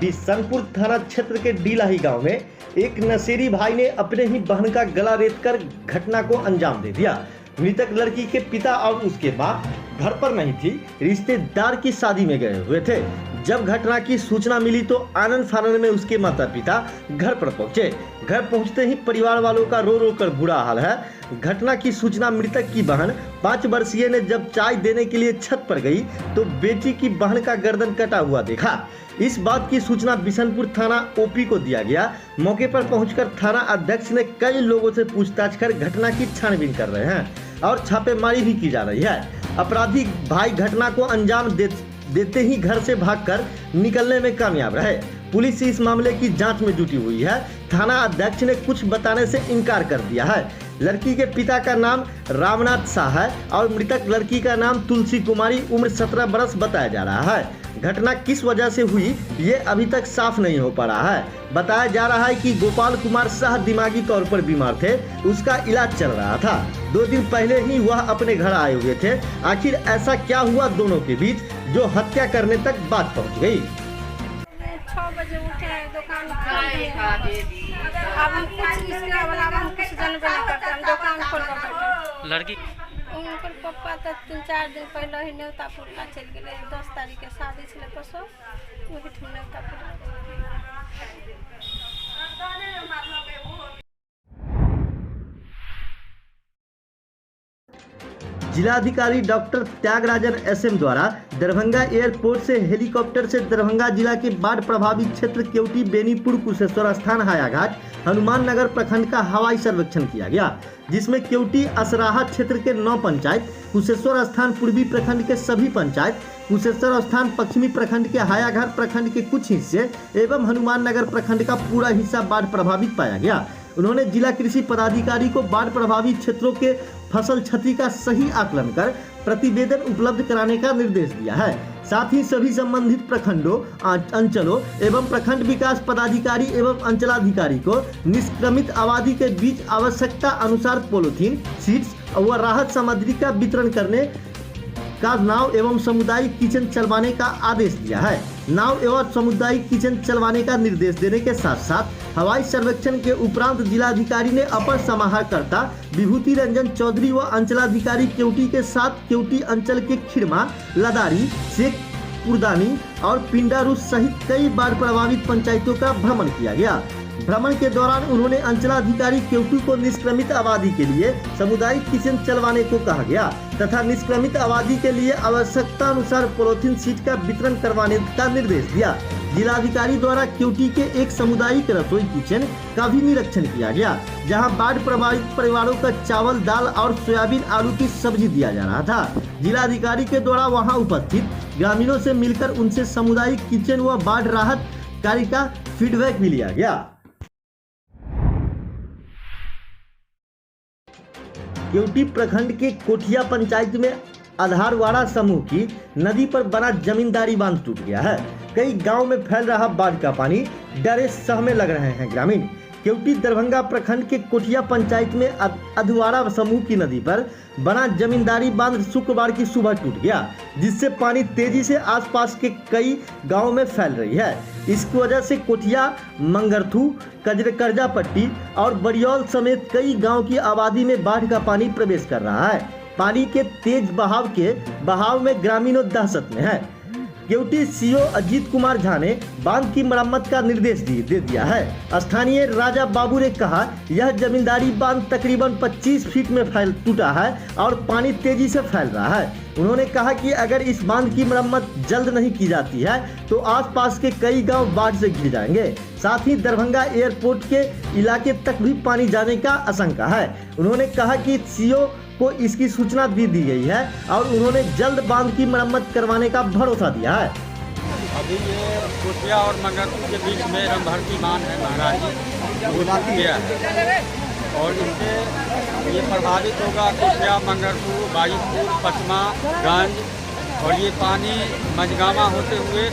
बिशनपुर थाना क्षेत्र के डीलाही गांव में एक नशेड़ी भाई ने अपने ही बहन का गला रेतकर घटना को अंजाम दे दिया। मृतक लड़की के पिता और उसके मां घर पर नहीं थी, रिश्तेदार की शादी में गए हुए थे। जब घटना की सूचना मिली तो आनंद फानन में उसके माता पिता घर पर पहुंचे। घर पहुंचते ही परिवार वालों का रो रो कर बुरा हाल है। घटना की सूचना मृतक की बहन 5 वर्षीय ने जब चाय देने के लिए छत पर गई तो बेटी की बहन का गर्दन कटा हुआ देखा। इस बात की सूचना बिशनपुर थाना ओपी को दिया गया। मौके पर पहुंचकर थाना अध्यक्ष ने कई लोगों से पूछताछ कर घटना की छानबीन कर रहे हैं और छापेमारी भी की जा रही है। अपराधी भाई घटना को अंजाम देते ही घर से भागकर निकलने में कामयाब रहे। पुलिस इस मामले की जांच में जुटी हुई है। थाना अध्यक्ष ने कुछ बताने से इनकार कर दिया है। लड़की के पिता का नाम रामनाथ शाह है और मृतक लड़की का नाम तुलसी कुमारी, उम्र 17 वर्ष बताया जा रहा है। घटना किस वजह से हुई ये अभी तक साफ नहीं हो पा रहा है। बताया जा रहा है कि गोपाल कुमार शाह दिमागी तौर पर बीमार थे, उसका इलाज चल रहा था। 2 दिन पहले ही वह अपने घर आए हुए थे। आखिर ऐसा क्या हुआ दोनों के बीच जो हत्या करने तक बात पहुंच गई। 6 बजे उठे, दुकान अब हम कुछ इसके अलावा हम कुछ जानबे नहीं करते। हम दुकान खोल कर बैठे। लड़की उनकर पप्पा तो 3-4 दिन पहले ही न्योता पुरला चल गए। 10 तारीख के शादी छे परसों वही ठुम न्योता पुरला। जिलाधिकारी डॉक्टर त्यागराजन एसएम द्वारा दरभंगा एयरपोर्ट से हेलीकॉप्टर से दरभंगा जिला के बाढ़ प्रभावित क्षेत्र केवटी, बेनीपुर, कुशेश्वर स्थान, हायाघाट, हनुमान नगर प्रखंड का हवाई सर्वेक्षण किया गया, जिसमें केवटी असराहा क्षेत्र के 9 पंचायत, कुशेश्वर स्थान पूर्वी प्रखंड के सभी पंचायत, कुशेश्वर स्थान पश्चिमी प्रखंड के हायाघाट प्रखंड के कुछ हिस्से एवं हनुमान नगर प्रखंड का पूरा हिस्सा बाढ़ प्रभावित पाया गया। उन्होंने जिला कृषि पदाधिकारी को बाढ़ प्रभावित क्षेत्रों के फसल क्षति का सही आकलन कर प्रतिवेदन उपलब्ध कराने का निर्देश दिया है। साथ ही सभी संबंधित प्रखंडों, अंचलों एवं प्रखंड विकास पदाधिकारी एवं अंचलाधिकारी को निष्क्रमित आबादी के बीच आवश्यकता अनुसार पॉलीथीन, शीट्स व राहत सामग्री का वितरण करने का नाव एवं सामुदायिक किचन चलवाने का आदेश दिया है। नाव एवं सामुदायिक किचन चलवाने का निर्देश देने के साथ साथ हवाई सर्वेक्षण के उपरांत जिलाधिकारी ने अपर समाहर्ता विभूति रंजन चौधरी व अंचलाधिकारी केवटी के साथ केवटी अंचल के खिरमा, लदारी, शेखपुरदानी और पिंडारू सहित कई बाढ़ प्रभावित पंचायतों का भ्रमण किया गया। भ्रमण के दौरान उन्होंने अंचलाधिकारी केवटी को निष्क्रमित आबादी के लिए सामुदायिक किचन चलवाने को कहा गया तथा निष्क्रमित आबादी के लिए आवश्यकता अनुसार पॉलीथीन शीट का वितरण करवाने का निर्देश दिया। जिलाधिकारी द्वारा केवटी के एक सामुदायिक रसोई किचन का भी निरीक्षण किया गया, जहां बाढ़ प्रभावित परिवारों का चावल, दाल और सोयाबीन आलू की सब्जी दिया जा रहा था। जिलाधिकारी के द्वारा वहां उपस्थित ग्रामीणों से मिलकर उनसे सामुदायिक किचन व बाढ़ राहत कार्य का फीडबैक भी लिया गया। केवटी प्रखंड के कोठिया पंचायत में आधारवाड़ा समूह की नदी पर बना जमींदारी बांध टूट गया है। कई गांव में फैल रहा बाढ़ का पानी डरे सह में लग रहे हैं ग्रामीण। केवटी दरभंगा प्रखंड के कोठिया पंचायत में अधवाड़ा समूह की नदी पर बना जमींदारी बांध शुक्रवार की सुबह टूट गया, जिससे पानी तेजी से आसपास के कई गांवों में फैल रही है। इसकी वजह से कोठिया, मंगरथू, करजापट्टी और बरियौल समेत कई गांव की आबादी में बाढ़ का पानी प्रवेश कर रहा है। पानी के तेज बहाव में ग्रामीणों दहशत में है। केवटी सीओ अजीत कुमार झा ने बांध की मरम्मत का निर्देश दे दिया है। स्थानीय राजा बाबू ने कहा, यह जमींदारी बांध तकरीबन 25 फीट में टूटा है और पानी तेजी से फैल रहा है। उन्होंने कहा कि अगर इस बांध की मरम्मत जल्द नहीं की जाती है तो आसपास के कई गांव बाढ़ से घिर जाएंगे। साथ ही दरभंगा एयरपोर्ट के इलाके तक भी पानी जाने का आशंका है। उन्होंने कहा कि सीओ को इसकी सूचना दी गई है और उन्होंने जल्द बांध की मरम्मत करवाने का भरोसा दिया है। अभी ये कोठिया और मंगरपुर के बीच में रमभरती बांध है, महाराज वो टूट गया है और इससे ये प्रभावित होगा कोठिया, मंगरपुर, बाईपुर, पचमा, गंज और ये पानी मझगामा होते हुए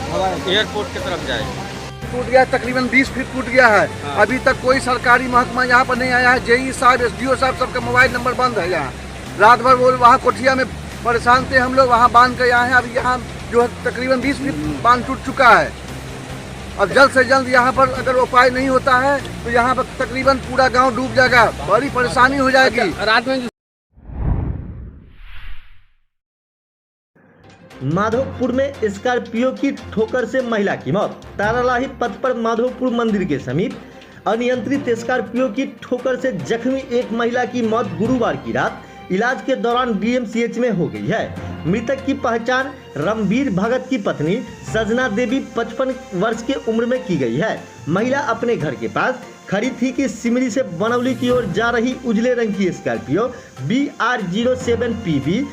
एयरपोर्ट की तरफ जाएगा। टूट गया, तकरीबन 20 फीट टूट गया है। अभी तक कोई सरकारी महकमा यहाँ पर नहीं आया है। जेई साहब, एसडीओ साहब, सबका मोबाइल नंबर बंद है। यहाँ रात भर वो वहाँ कोठिया में परेशान थे हम लोग, वहाँ बांध के आए हैं। अभी यहाँ जो है तकरीबन 20 फीट बांध टूट चुका है अब जल्द से जल्द यहाँ पर अगर उपाय नहीं होता है तो यहाँ पर तकरीबन पूरा गांव डूब जाएगा, बड़ी परेशानी हो जाएगी। रात में माधोपुर में स्कॉर्पियो की ठोकर से महिला की मौत। तारालाही पथ पर माधोपुर मंदिर के समीप अनियंत्रित स्कॉर्पियो की ठोकर से जख्मी एक महिला की मौत गुरुवार की रात इलाज के दौरान डीएमसीएच में हो गई है। मृतक की पहचान रमवीर भगत की पत्नी सजना देवी 55 वर्ष की उम्र में की गई है। महिला अपने घर के पास खड़ी थी कि सिमरी से बनौली की ओर जा रही उजले रंग की स्कॉर्पियो BR07PB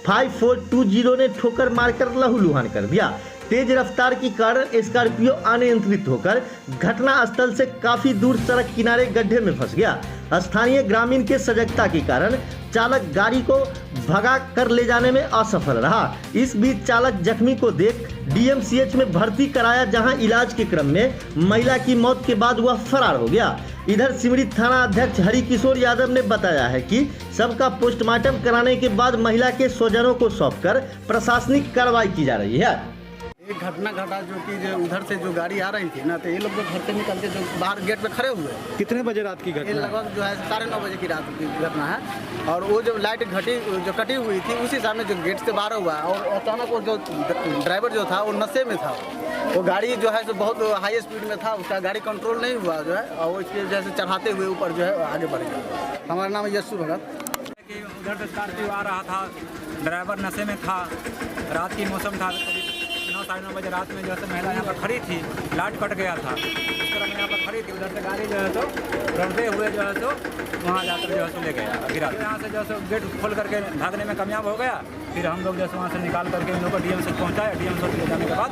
5420 ने ठोकर मारकर लहूलुहान कर दिया। तेज रफ्तार के कारण स्कॉर्पियो अनियंत्रित होकर घटना स्थल से काफी दूर सड़क किनारे गड्ढे में फंस गया। स्थानीय ग्रामीण के सजगता के कारण चालक गाड़ी को भगा कर ले जाने में असफल रहा। इस बीच चालक जख्मी को देख डीएमसीएच में भर्ती कराया, जहां इलाज के क्रम में महिला की मौत के बाद वह फरार हो गया। इधर सिमरी थाना अध्यक्ष हरिकिशोर यादव ने बताया है कि सबका पोस्टमार्टम कराने के बाद महिला के स्वजनों को सौंपकर प्रशासनिक कार्रवाई की जा रही है। एक घटना घटा जो कि जो उधर से जो गाड़ी आ रही थी ना, तो ये लोग जो घर से निकल के जो बाहर गेट पे खड़े हुए। कितने बजे रात की ये घटना? लगभग जो है 9:30 बजे की रात की घटना है। और वो जो लाइट जो कटी हुई थी उसी सामने जो गेट से बाहर हुआ और अचानक वो जो ड्राइवर जो था वो नशे में था। वो गाड़ी जो है जो बहुत हाई स्पीड में था, उसका गाड़ी कंट्रोल नहीं हुआ जो है, और उसके वजह से चढ़ाते हुए ऊपर जो है आगे बढ़ गया। हमारा नाम है यशु भगत। उधर से स्कॉर्पियो आ रहा था, ड्राइवर नशे में था, रात की मौसम था, 9-9:30 बजे रात में जो है महिला यहाँ पर खड़ी थी, लाइट कट गया था, उस तरह यहाँ पर खड़ी थी। उधर से गाड़ी जो है तो रड़ते हुए जो है तो वहाँ जाकर जो है तो ले गया गिरा। यहाँ से जो है गेट खोल करके भागने में कामयाब हो गया। फिर हम लोग जैसे वहाँ से निकाल करके इन लोगों को डीएम से पहुँचाया। डीएम से ले जाने के बाद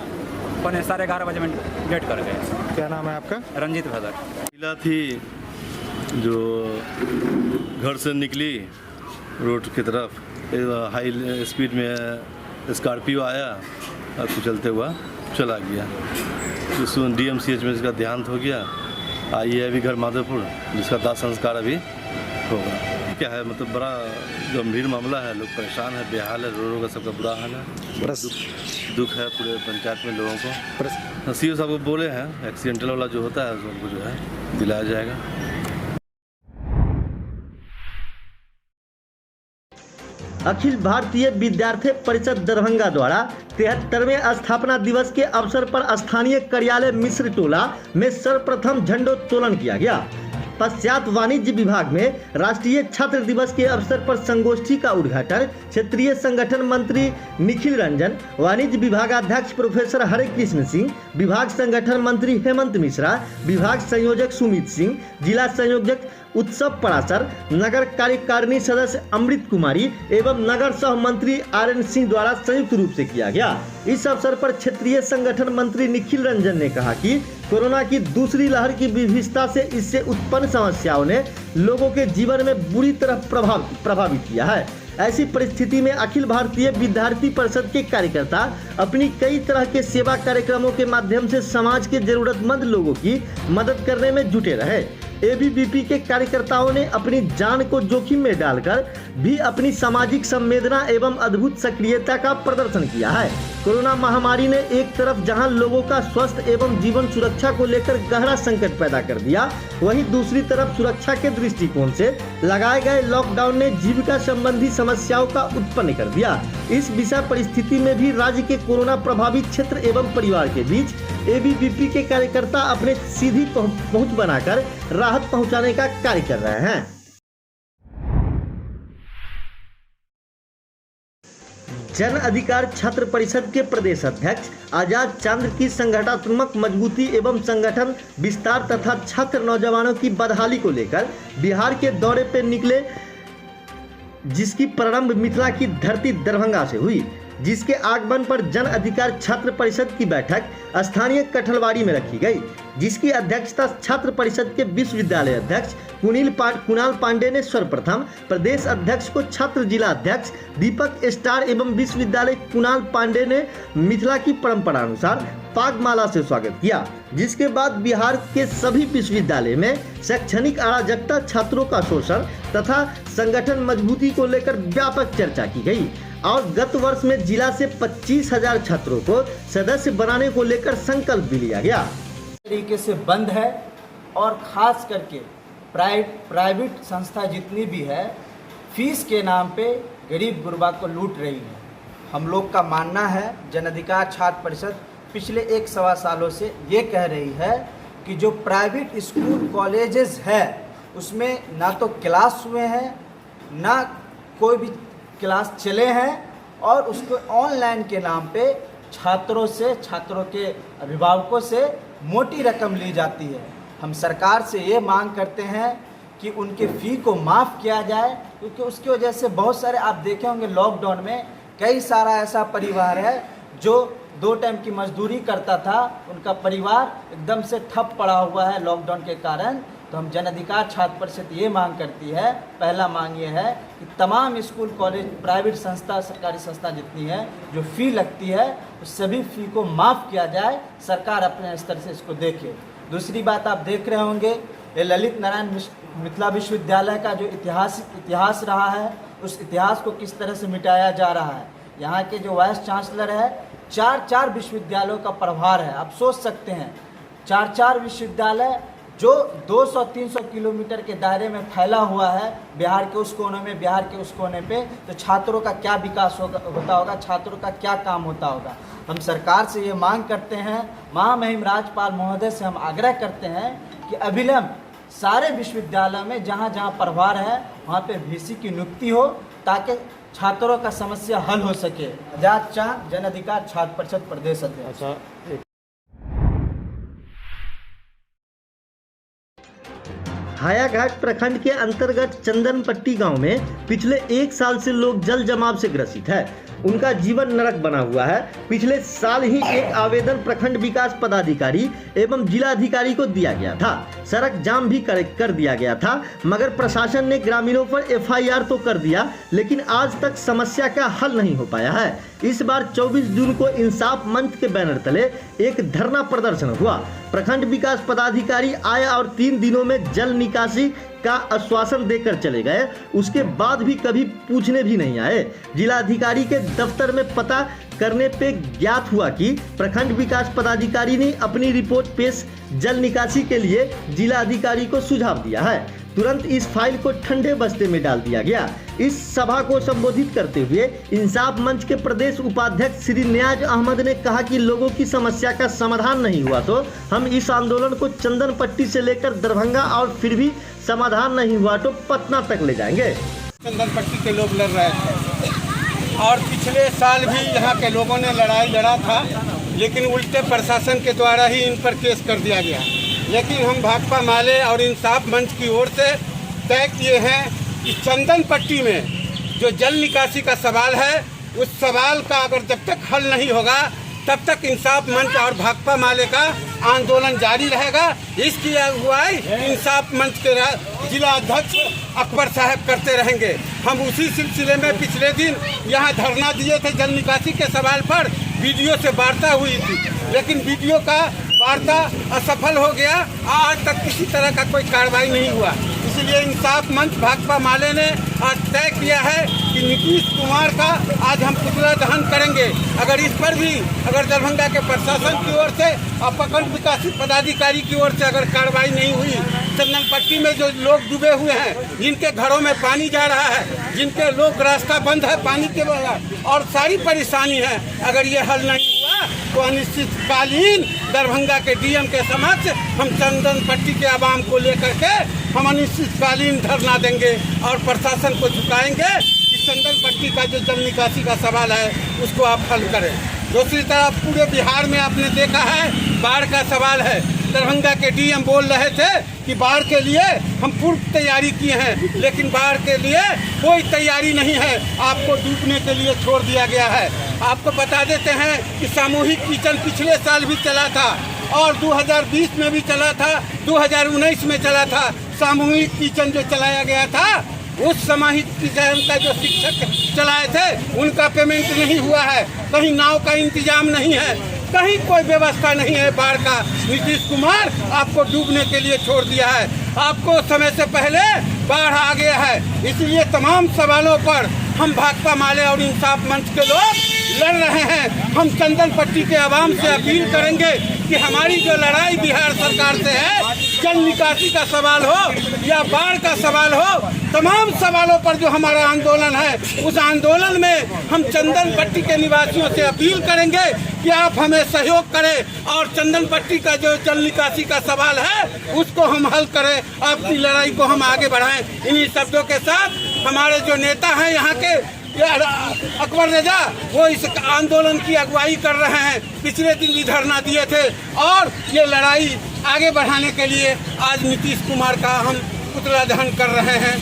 11:30 बजे में गेट कर गए। क्या नाम है आपका? रंजीत भगत। महिला थी जो घर से निकली रोड की तरफ, हाई स्पीड में स्कॉर्पियो आया और कुचलते हुआ चला गया। जिसको डीएमसीएच में इसका देहांत हो गया। आई है अभी घर माधोपुर, जिसका दाह संस्कार अभी होगा। क्या है मतलब बड़ा गंभीर मामला है, लोग परेशान है, बेहाल है, रो का सबका बुरा हाल है। बड़ा दुख है पूरे पंचायत में लोगों को। सीओ साहब को बोले हैं एक्सीडेंटल वाला जो होता है उसको जो है दिलाया जाएगा। अखिल भारतीय विद्यार्थी परिषद दरभंगा द्वारा 73वें स्थापना दिवस के अवसर पर स्थानीय कार्यालय मिश्र टोला में सर्वप्रथम झंडोत्तोलन किया गया। पश्चात वाणिज्य विभाग में राष्ट्रीय छात्र दिवस के अवसर पर संगोष्ठी का उद्घाटन क्षेत्रीय संगठन मंत्री निखिल रंजन, वाणिज्य विभागाध्यक्ष प्रोफेसर हरे कृष्ण सिंह, विभाग संगठन मंत्री हेमंत मिश्रा, विभाग संयोजक सुमित सिंह, जिला संयोजक उत्सव पराशर, नगर कार्यकारिणी सदस्य अमृत कुमारी एवं नगर सह मंत्री RN सिंह द्वारा संयुक्त रूप से किया गया। इस अवसर पर क्षेत्रीय संगठन मंत्री निखिल रंजन ने कहा कि कोरोना की दूसरी लहर की विभीषिका से इससे उत्पन्न समस्याओं ने लोगों के जीवन में बुरी तरह प्रभावित किया है। ऐसी परिस्थिति में अखिल भारतीय विद्यार्थी परिषद के कार्यकर्ता अपनी कई तरह के सेवा कार्यक्रमों के माध्यम से समाज के जरूरतमंद लोगों की मदद करने में जुटे रहे। ABVP के कार्यकर्ताओं ने अपनी जान को जोखिम में डालकर भी अपनी सामाजिक संवेदना एवं अद्भुत सक्रियता का प्रदर्शन किया है। कोरोना महामारी ने एक तरफ जहां लोगों का स्वास्थ्य एवं जीवन सुरक्षा को लेकर गहरा संकट पैदा कर दिया, वहीं दूसरी तरफ सुरक्षा के दृष्टिकोण से लगाए गए लॉकडाउन ने जीविका संबंधी समस्याओं का उत्पन्न कर दिया। इस विषम परिस्थिति में भी राज्य के कोरोना प्रभावित क्षेत्र एवं परिवार के बीच ABVP के कार्यकर्ता अपने सीधी पहुंच बनाकर राहत पहुंचाने का कार्य कर रहे हैं। जन अधिकार छात्र परिषद के प्रदेश अध्यक्ष आजाद चंद्र की संगठनात्मक मजबूती एवं संगठन विस्तार तथा छात्र नौजवानों की बदहाली को लेकर बिहार के दौरे पर निकले, जिसकी प्रारंभ मिथिला की धरती दरभंगा से हुई, जिसके आगमन पर जन अधिकार छात्र परिषद की बैठक स्थानीय कठलवाड़ी में रखी गई, जिसकी अध्यक्षता छात्र परिषद के विश्वविद्यालय अध्यक्ष कुणाल पांडे ने सर्वप्रथम प्रदेश अध्यक्ष को छात्र जिला अध्यक्ष दीपक स्टार एवं विश्वविद्यालय कुणाल पांडे ने मिथिला की परंपरा अनुसार पागमाला से स्वागत किया। जिसके बाद बिहार के सभी विश्वविद्यालय में शैक्षणिक अराजकता, छात्रों का शोषण तथा संगठन मजबूती को लेकर व्यापक चर्चा की गई। और गत वर्ष में जिला से 25,000 छात्रों को सदस्य बनाने को लेकर संकल्प भी लिया गया। तरीके से बंद है और ख़ास करके प्राइवेट संस्था जितनी भी है फीस के नाम पे गरीब गुरबा को लूट रही है। हम लोग का मानना है, जन अधिकार छात्र परिषद पिछले 1-1.25 सालों से ये कह रही है कि जो प्राइवेट स्कूल कॉलेजेस है उसमें ना तो क्लास हुए हैं, ना कोई भी क्लास चले हैं और उसको ऑनलाइन के नाम पे छात्रों के अभिभावकों से मोटी रकम ली जाती है। हम सरकार से ये मांग करते हैं कि उनके फ़ी को माफ़ किया जाए, क्योंकि उसकी वजह से बहुत सारे आप देखे होंगे लॉकडाउन में कई सारा ऐसा परिवार है जो 2 टाइम की मजदूरी करता था, उनका परिवार एकदम से ठप पड़ा हुआ है लॉकडाउन के कारण। तो हम जन अधिकार छात्र परिषद ये मांग करती है, पहला मांग ये है कि तमाम स्कूल कॉलेज प्राइवेट संस्था सरकारी संस्था जितनी है जो फ़ी लगती है उस सभी फ़ी को माफ़ किया जाए, सरकार अपने स्तर से इसको देखे। दूसरी बात आप देख रहे होंगे ये ललित नारायण मिथिला विश्वविद्यालय का जो इतिहास रहा है उस इतिहास को किस तरह से मिटाया जा रहा है। यहाँ के जो वाइस चांसलर है 4 विश्वविद्यालयों का प्रभार है। आप सोच सकते हैं 4 विश्वविद्यालय जो 200-300 किलोमीटर के दायरे में फैला हुआ है, बिहार के उस कोने में बिहार के उस कोने पे, तो छात्रों का क्या विकास होता होगा, छात्रों का क्या काम होता होगा। हम सरकार से ये मांग करते हैं, महामहिम राज्यपाल महोदय से हम आग्रह करते हैं कि अविलंब सारे विश्वविद्यालयों में जहाँ जहाँ प्रभार है वहाँ पे वीसी की नियुक्ति हो ताकि छात्रों का समस्या हल हो सके। आजाद चांद, जन अधिकार छात्र परिषद प्रदेश अध्यक्ष। हायाघाट प्रखंड के अंतर्गत चंदनपट्टी गांव में पिछले 1 साल से लोग जल जमाव से ग्रसित है। उनका जीवन नरक बना हुआ है। पिछले साल ही एक आवेदन प्रखंड विकास पदाधिकारी एवं जिलाधिकारी को दिया गया था। सड़क जाम भी कर दिया गया था, मगर प्रशासन ने ग्रामीणों पर FIR तो कर दिया, लेकिन आज तक समस्या का हल नहीं हो पाया है। इस बार 24 जून को इंसाफ मंच के बैनर तले एक धरना प्रदर्शन हुआ। प्रखंड विकास पदाधिकारी आए और 3 दिनों में जल निकासी का आश्वासन देकर चले गए। उसके बाद भी कभी पूछने भी नहीं आए। जिलाधिकारी के दफ्तर में पता करने पे ज्ञात हुआ कि प्रखंड विकास पदाधिकारी ने अपनी रिपोर्ट पेश जल निकासी के लिए जिलाधिकारी को सुझाव दिया है। तुरंत इस फाइल को ठंडे बस्ते में डाल दिया गया। इस सभा को संबोधित करते हुए इंसाफ मंच के प्रदेश उपाध्यक्ष श्री नियाज अहमद ने कहा कि लोगों की समस्या का समाधान नहीं हुआ तो हम इस आंदोलन को चंदनपट्टी से लेकर दरभंगा और फिर भी समाधान नहीं हुआ तो पटना तक ले जाएंगे। चंदनपट्टी के लोग लड़ रहे थे और पिछले साल भी यहाँ के लोगों ने लड़ाई लड़ा था, लेकिन उल्टे प्रशासन के द्वारा ही इन पर केस कर दिया गया। लेकिन हम भाकपा माले और इंसाफ मंच की ओर से तय किए हैं कि चंदनपट्टी में जो जल निकासी का सवाल है उस सवाल का अगर जब तक हल नहीं होगा तब तक इंसाफ मंच और भाकपा माले का आंदोलन जारी रहेगा। इसकी अगुवाई इंसाफ मंच के जिला अध्यक्ष अकबर साहब करते रहेंगे। हम उसी सिलसिले में पिछले दिन यहाँ धरना दिए थे जल निकासी के सवाल पर। वीडियो से वार्ता हुई थी, लेकिन वीडियो का वार्ता असफल हो गया। आज तक किसी तरह का कोई कार्रवाई नहीं हुआ। इसलिए इंसाफ मंच भाकपा माले ने आज तय किया है कि नीतीश कुमार का आज हम पुतला दहन करेंगे। अगर इस पर भी अगर दरभंगा के प्रशासन की ओर से और प्रखंड विकास पदाधिकारी की ओर से अगर कार्रवाई नहीं हुई, चंदनपट्टी में जो लोग डूबे हुए हैं, जिनके घरों में पानी जा रहा है, जिनके लोग रास्ता बंद है पानी के बगैर और सारी परेशानी है, अगर ये हल नहीं हुआ तो अनिश्चितकालीन दरभंगा के DM के समक्ष हम चंदनपट्टी के आवाम को लेकर के हम अनिश्चितकालीन धरना देंगे और प्रशासन को झुकाएंगे कि चंदनपट्टी का जो जल निकासी का सवाल है उसको आप हल करें। दूसरी तरफ पूरे बिहार में आपने देखा है बाढ़ का सवाल है। दरभंगा के DM बोल रहे थे कि बाढ़ के लिए हम पूर्व तैयारी किए हैं, लेकिन बाढ़ के लिए कोई तैयारी नहीं है, आपको डूबने के लिए छोड़ दिया गया है। आपको बता देते हैं कि सामूहिक किचन पिछले साल भी चला था और 2020 में भी चला था, 2019 में चला था। सामूहिक किचन जो चलाया गया था उस सामूहिक किचन का जो शिक्षक चलाए थे उनका पेमेंट नहीं हुआ है। कहीं नाव का इंतजाम नहीं है, कहीं कोई व्यवस्था नहीं है बाढ़ का। नीतीश कुमार आपको डूबने के लिए छोड़ दिया है। आपको समय से पहले बाढ़ आ गया है। इसलिए तमाम सवालों पर हम भाकपा माले और इंसाफ मंच के लोग लड़ रहे हैं। हम चंदन पट्टी के आवाम से अपील करेंगे कि हमारी जो लड़ाई बिहार सरकार से है, जल निकासी का सवाल हो या बाढ़ का सवाल हो, तमाम सवालों पर जो हमारा आंदोलन है, उस आंदोलन में हम चंदन पट्टी के निवासियों से अपील करेंगे कि आप हमें सहयोग करें और चंदन पट्टी का जो जल निकासी का सवाल है उसको हम हल करें, अपनी लड़ाई को हम आगे बढ़ाएं। इन्हीं शब्दों के साथ हमारे जो नेता हैं यहाँ के अकबर रजा, वो इस आंदोलन की अगुवाई कर रहे हैं। पिछले दिन भी धरना दिए थे और ये लड़ाई आगे बढ़ाने के लिए आज नीतीश कुमार का हम पुतला दहन कर रहे हैं।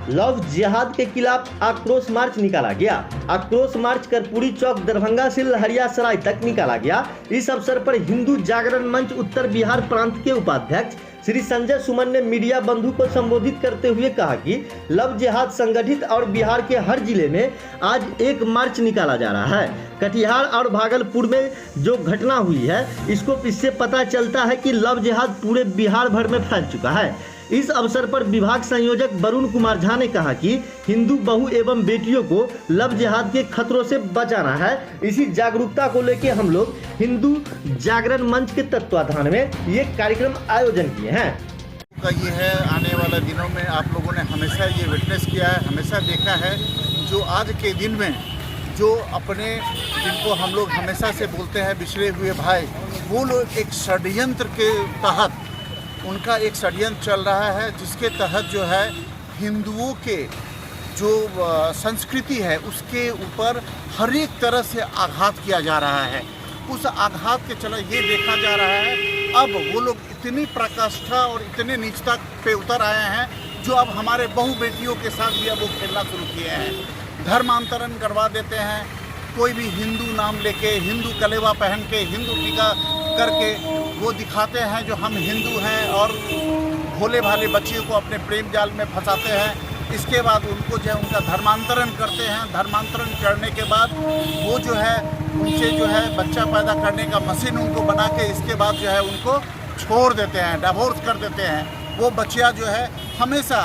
लव जिहाद के खिलाफ आक्रोश मार्च निकाला गया। आक्रोश मार्च कर्पूरी चौक दरभंगा से लहरियासराय तक निकाला गया। इस अवसर पर हिंदू जागरण मंच उत्तर बिहार प्रांत के उपाध्यक्ष श्री संजय सुमन ने मीडिया बंधु को संबोधित करते हुए कहा कि लव जिहाद संगठित और बिहार के हर जिले में आज एक मार्च निकाला जा रहा है। कटिहार और भागलपुर में जो घटना हुई है, इससे पता चलता है कि लव जिहाद पूरे बिहार भर में फैल चुका है। इस अवसर पर विभाग संयोजक वरुण कुमार झा ने कहा कि हिंदू बहू एवं बेटियों को लव जिहाद के खतरों से बचाना है। इसी जागरूकता को लेकर हम लोग हिंदू जागरण मंच के तत्वाधान में ये कार्यक्रम आयोजन किए हैं। का ये है, आने वाले दिनों में आप लोगों ने हमेशा ये विटनेस किया है, हमेशा देखा है, जो आज के दिन में जो अपने जिनको हम लोग हमेशा से बोलते हैं बिछड़े हुए भाई, वो लोग एक षड्यंत्र के तहत उनका एक षड्यंत्र चल रहा है, जिसके तहत जो है हिंदुओं के जो संस्कृति है उसके ऊपर हर एक तरह से आघात किया जा रहा है। उस आघात के चला ये देखा जा रहा है, अब वो लोग इतनी प्रकाष्ठा और इतने नीचता पे उतर आए हैं, जो अब हमारे बहू बेटियों के साथ भी अब वो खेलना शुरू किए हैं। धर्मांतरण करवा देते हैं, कोई भी हिंदू नाम लेके, हिंदू कलेवा पहन के, हिंदू टीका करके वो दिखाते हैं जो हम हिंदू हैं और भोले भाले बच्चियों को अपने प्रेम जाल में फंसाते हैं। इसके बाद उनको जो है उनका धर्मांतरण करते हैं। धर्मांतरण करने के बाद वो जो है उनसे जो है बच्चा पैदा करने का मशीन उनको बना के इसके बाद जो है उनको छोड़ देते हैं, डिवोर्स कर देते हैं। वो बच्चियाँ जो है हमेशा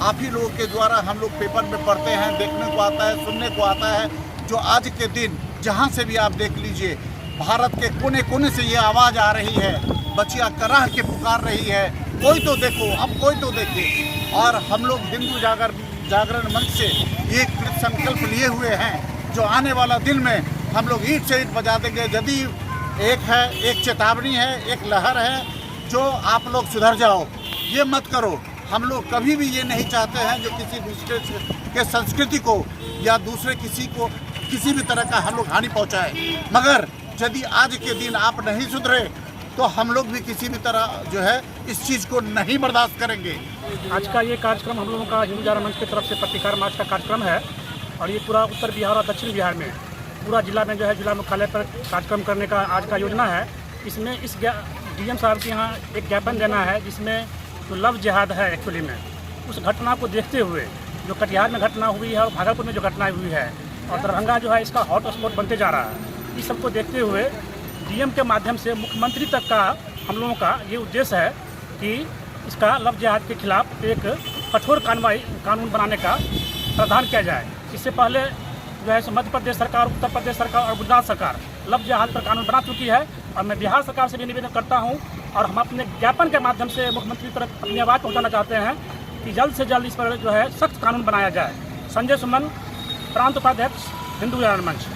आप ही लोगों के द्वारा हम लोग पेपर में पढ़ते हैं, देखने को आता है, सुनने को आता है, जो आज के दिन जहाँ से भी आप देख लीजिए भारत के कोने कोने से ये आवाज़ आ रही है, बच्चियाँ कराह के पुकार रही है, कोई तो देखो, अब कोई तो देखे। और हम लोग हिंदू जागरण मंच से ये संकल्प लिए हुए हैं, जो आने वाला दिन में हम लोग ईंट से ईंट बजा देंगे। यदि एक है, एक चेतावनी है, एक लहर है, जो आप लोग सुधर जाओ, ये मत करो। हम लोग कभी भी ये नहीं चाहते हैं जो किसी दूसरे के संस्कृति को या दूसरे किसी को किसी भी तरह का हम लोग हानि पहुँचाए। मगर यदि आज के दिन आप नहीं सुधरे तो हम लोग भी किसी भी तरह जो है इस चीज़ को नहीं बर्दाश्त करेंगे। आज का ये कार्यक्रम हम लोगों का हिंदू जागरण मंच की तरफ से प्रतिकार मार्च का कार्यक्रम है और ये पूरा उत्तर बिहार और दक्षिण बिहार में पूरा जिला में जो है जिला मुख्यालय पर कार्यक्रम करने का आज का योजना है। इसमें इस डीएम साहब के यहाँ एक ज्ञापन देना है, जिसमें जो लव जिहाद है एक्चुअली में उस घटना को देखते हुए जो कटिहार में घटना हुई है और भागलपुर में जो घटना हुई है और दरभंगा जो है इसका हॉट स्पॉट बनते जा रहा है, इस सबको देखते हुए डीएम के माध्यम से मुख्यमंत्री तक का हम लोगों का ये उद्देश्य है कि इसका लव जिहाद के खिलाफ एक कठोर कानून बनाने का प्रावधान किया जाए। इससे पहले जो है मध्य प्रदेश सरकार, उत्तर प्रदेश सरकार और गुजरात सरकार लव जिहाद पर कानून बना चुकी है और मैं बिहार सरकार से भी निवेदन करता हूं और हम अपने ज्ञापन के माध्यम से मुख्यमंत्री तक अपनी आवाज़ पहुंचाना चाहते हैं कि जल्द से जल्द इस पर जो है सख्त कानून बनाया जाए। संजय सुमन, प्रांत उपाध्यक्ष, हिंदू जागरण मंच।